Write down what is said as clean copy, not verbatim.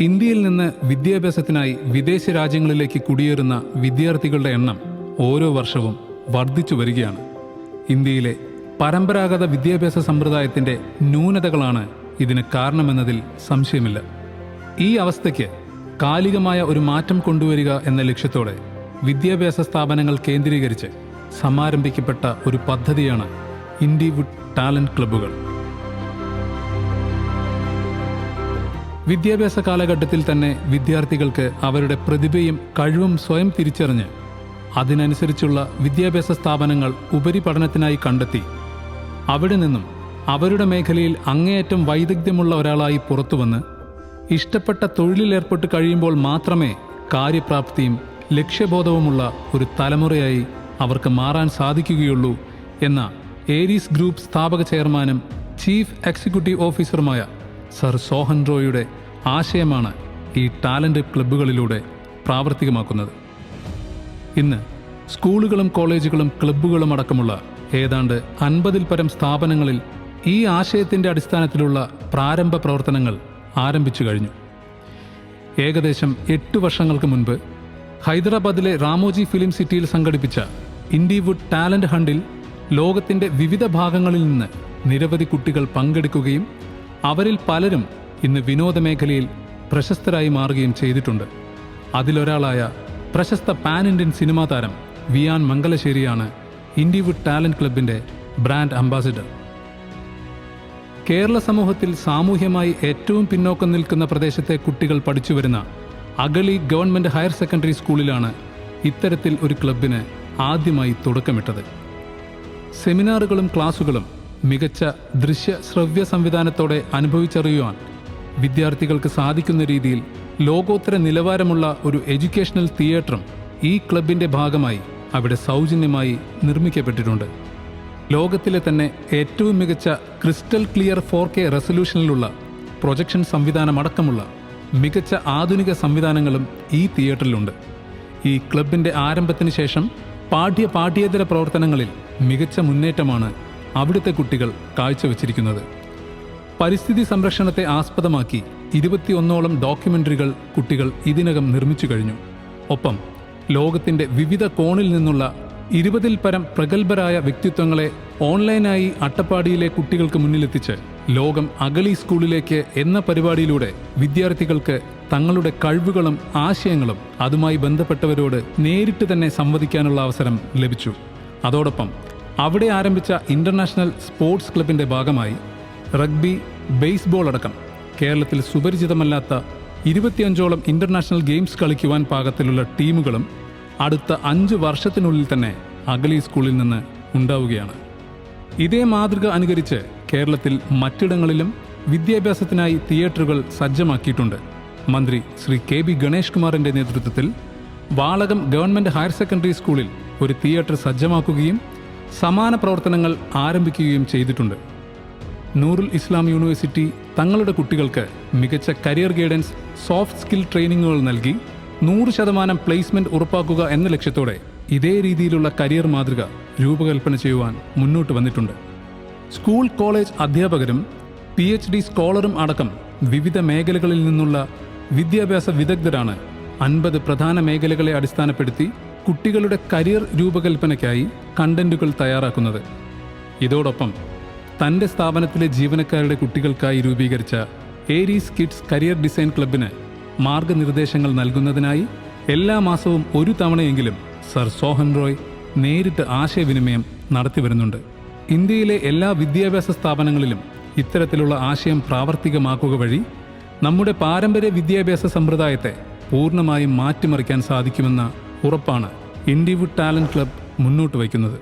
ഇന്ത്യയിൽ നിന്ന് വിദ്യാഭ്യാസത്തിനായി വിദേശ രാജ്യങ്ങളിലേക്ക് കുടിയേറുന്ന വിദ്യാർത്ഥികളുടെ എണ്ണം ഓരോ വർഷവും വർദ്ധിച്ചു വരികയാണ്. ഇന്ത്യയിലെ പരമ്പരാഗത വിദ്യാഭ്യാസ സമ്പ്രദായത്തിൻ്റെ ന്യൂനതകളാണ് ഇതിന് കാരണമെന്നതിൽ സംശയമില്ല. ഈ അവസ്ഥയ്ക്ക് കാലികമായ ഒരു മാറ്റം കൊണ്ടുവരിക എന്ന ലക്ഷ്യത്തോടെ വിദ്യാഭ്യാസ സ്ഥാപനങ്ങൾ കേന്ദ്രീകരിച്ച് സമാരംഭിക്കപ്പെട്ട ഒരു പദ്ധതിയാണ് ഇൻഡിവുഡ് ടാലന്റ് ക്ലബ്ബുകൾ. വിദ്യാഭ്യാസ കാലഘട്ടത്തിൽ തന്നെ വിദ്യാർത്ഥികൾക്ക് അവരുടെ പ്രതിഭയും കഴിവും സ്വയം തിരിച്ചറിഞ്ഞ് അതിനനുസരിച്ചുള്ള വിദ്യാഭ്യാസ സ്ഥാപനങ്ങൾ ഉപരിപഠനത്തിനായി കണ്ടെത്തി അവിടെ നിന്നും അവരുടെ മേഖലയിൽ അങ്ങേയറ്റം വൈദഗ്ധ്യമുള്ള ഒരാളായി പുറത്തുവന്ന് ഇഷ്ടപ്പെട്ട തൊഴിലിലേർപ്പെട്ട് കഴിയുമ്പോൾ മാത്രമേ കാര്യപ്രാപ്തിയും ലക്ഷ്യബോധവുമുള്ള ഒരു തലമുറയായി അവർക്ക് മാറാൻ സാധിക്കുകയുള്ളൂ എന്ന ഏരീസ് ഗ്രൂപ്പ് സ്ഥാപക ചെയർമാനും ചീഫ് എക്സിക്യൂട്ടീവ് ഓഫീസറുമായ സർ സോഹൻ റോയുടെ ആശയമാണ് ഈ ടാലന്റ് ക്ലബ്ബുകളിലൂടെ പ്രാവർത്തികമാക്കുന്നത്. ഇന്ന് സ്കൂളുകളും കോളേജുകളും ക്ലബ്ബുകളും അടക്കമുള്ള ഏതാണ്ട് 50-ൽ പരം സ്ഥാപനങ്ങളിൽ ഈ ആശയത്തിൻ്റെ അടിസ്ഥാനത്തിലുള്ള പ്രാരംഭ പ്രവർത്തനങ്ങൾ ആരംഭിച്ചു കഴിഞ്ഞു. ഏകദേശം 8 വർഷങ്ങൾക്ക് മുൻപ് ഹൈദരാബാദിലെ റാമോജി ഫിലിം സിറ്റിയിൽ സംഘടിപ്പിച്ച ഇൻഡിവുഡ് ടാലന്റ് ഹണ്ടിൽ ലോകത്തിൻ്റെ വിവിധ ഭാഗങ്ങളിൽ നിന്ന് നിരവധി കുട്ടികൾ പങ്കെടുക്കുകയും അവരിൽ പലരും ഇന്ന് വിനോദ മേഖലയിൽ പ്രശസ്തരായി മാറുകയും ചെയ്തിട്ടുണ്ട്. അതിലൊരാളായ പ്രശസ്ത പാൻ ഇന്ത്യൻ സിനിമാ താരം വിയാൻ മംഗലശ്ശേരിയാണ് ഇൻഡിവുഡ് ടാലന്റ് ക്ലബിൻ്റെ ബ്രാൻഡ് അംബാസിഡർ. കേരള സമൂഹത്തിൽ സാമൂഹ്യമായി ഏറ്റവും പിന്നോക്കം നിൽക്കുന്ന പ്രദേശത്തെ കുട്ടികൾ പഠിച്ചുവരുന്ന അഗളി ഗവൺമെൻറ് ഹയർ സെക്കൻഡറി സ്കൂളിലാണ് ഇത്തരത്തിൽ ഒരു ക്ലബിന് ആദ്യമായി തുടക്കമിട്ടത്. സെമിനാറുകളും ക്ലാസുകളും മികച്ച ദൃശ്യ ശ്രവ്യ സംവിധാനത്തോടെ അനുഭവിച്ചറിയുവാൻ വിദ്യാർത്ഥികൾക്ക് സാധിക്കുന്ന രീതിയിൽ ലോകോത്തര നിലവാരമുള്ള ഒരു എഡ്യൂക്കേഷണൽ തിയേറ്ററും ഈ ക്ലബിൻ്റെ ഭാഗമായി അവിടെ സൗജന്യമായി നിർമ്മിക്കപ്പെട്ടിട്ടുണ്ട്. ലോകത്തിലെ തന്നെ ഏറ്റവും മികച്ച ക്രിസ്റ്റൽ ക്ലിയർ 4K റെസൊല്യൂഷനിലുള്ള പ്രൊജക്ഷൻ സംവിധാനമടക്കമുള്ള മികച്ച ആധുനിക സംവിധാനങ്ങളും ഈ തിയേറ്ററിലുണ്ട്. ഈ ക്ലബിൻ്റെ ആരംഭത്തിന് ശേഷം പാഠ്യേതര പ്രവർത്തനങ്ങളിൽ മികച്ച മുന്നേറ്റമാണ് അവിടുത്തെ കുട്ടികൾ കാഴ്ചവെച്ചിരിക്കുന്നത്. പരിസ്ഥിതി സംരക്ഷണത്തെ ആസ്പദമാക്കി 21ഓളം ഡോക്യുമെൻ്ററികൾ കുട്ടികൾ ഇതിനകം നിർമ്മിച്ചു കഴിഞ്ഞു. ഒപ്പം ലോകത്തിൻ്റെ വിവിധ കോണിൽ നിന്നുള്ള 20-ൽ പരം പ്രഗത്ഭരായ വ്യക്തിത്വങ്ങളെ ഓൺലൈനായി അട്ടപ്പാടിയിലെ കുട്ടികൾക്ക് മുന്നിലെത്തിച്ച് ലോകം അഗളി സ്കൂളിലേക്ക് എന്ന പരിപാടിയിലൂടെ വിദ്യാർത്ഥികൾക്ക് തങ്ങളുടെ കഴിവുകളും ആശയങ്ങളും അതുമായി ബന്ധപ്പെട്ടവരോട് നേരിട്ട് തന്നെ സംവദിക്കാനുള്ള അവസരം ലഭിച്ചു. അതോടൊപ്പം അവിടെ ആരംഭിച്ച ഇന്റർനാഷണൽ സ്പോർട്സ് ക്ലബിൻ്റെ ഭാഗമായി റഗ്ബി, ബേസ്ബോൾ അടക്കം കേരളത്തിൽ സുപരിചിതമല്ലാത്ത 25ഓളം ഇന്റർനാഷണൽ ഗെയിംസ് കളിക്കുവാൻ പാകത്തിലുള്ള ടീമുകളും അടുത്ത 5 വർഷത്തിനുള്ളിൽ തന്നെ അഗളി സ്കൂളിൽ നിന്ന് ഉണ്ടാവുകയാണ്. ഇതേ മാതൃക അനുകരിച്ച് കേരളത്തിൽ മറ്റിടങ്ങളിലും വിദ്യാഭ്യാസത്തിനായി തിയേറ്ററുകൾ സജ്ജമാക്കിയിട്ടുണ്ട്. മന്ത്രി ശ്രീ KB ഗണേഷ് കുമാറിൻ്റെ നേതൃത്വത്തിൽ വാളകം ഗവൺമെൻറ് ഹയർ സെക്കൻഡറി സ്കൂളിൽ ഒരു തിയേറ്റർ സജ്ജമാക്കുകയും സമാന പ്രവർത്തനങ്ങൾ ആരംഭിക്കുകയും ചെയ്തിട്ടുണ്ട്. നൂറുൽ ഇസ്ലാം യൂണിവേഴ്സിറ്റി തങ്ങളുടെ കുട്ടികൾക്ക് മികച്ച കരിയർ ഗൈഡൻസ്, സോഫ്റ്റ് സ്കിൽ ട്രെയിനിങ്ങുകൾ നൽകി 100% പ്ലേസ്മെന്റ് ഉറപ്പാക്കുക എന്ന ലക്ഷ്യത്തോടെ ഇതേ രീതിയിലുള്ള കരിയർ മാതൃക രൂപകൽപ്പന ചെയ്യുവാൻ മുന്നോട്ട് വന്നിട്ടുണ്ട്. സ്കൂൾ കോളേജ് അധ്യാപകരും PhD സ്കോളറും അടക്കം വിവിധ മേഖലകളിൽ നിന്നുള്ള വിദ്യാഭ്യാസ വിദഗ്ധരാണ് 50 പ്രധാന മേഖലകളെ അടിസ്ഥാനപ്പെടുത്തി കുട്ടികളുടെ കരിയർ രൂപകൽപ്പനയ്ക്കായി കണ്ടന്റുകൾ തയ്യാറാക്കുന്നത്. ഇതോടൊപ്പം തൻ്റെ സ്ഥാപനത്തിലെ ജീവനക്കാരുടെ കുട്ടികൾക്കായി രൂപീകരിച്ച ഏരീസ് കിഡ്സ് കരിയർ ഡിസൈൻ ക്ലബിന് മാർഗനിർദ്ദേശങ്ങൾ നൽകുന്നതിനായി എല്ലാ മാസവും ഒരു തവണയെങ്കിലും സർ സോഹൻ റോയ് നേരിട്ട് ആശയവിനിമയം നടത്തിവരുന്നുണ്ട്. ഇന്ത്യയിലെ എല്ലാ വിദ്യാഭ്യാസ സ്ഥാപനങ്ങളിലും ഇത്തരത്തിലുള്ള ആശയം പ്രാവർത്തികമാക്കുക വഴി നമ്മുടെ പാരമ്പര്യ വിദ്യാഭ്യാസ സമ്പ്രദായത്തെ പൂർണ്ണമായും മാറ്റിമറിക്കാൻ സാധിക്കുമെന്ന ഉറപ്പാണ് ഇൻഡിവുഡ് ടാലന്റ് ക്ലബ് മുന്നോട്ട് വയ്ക്കുന്നത്.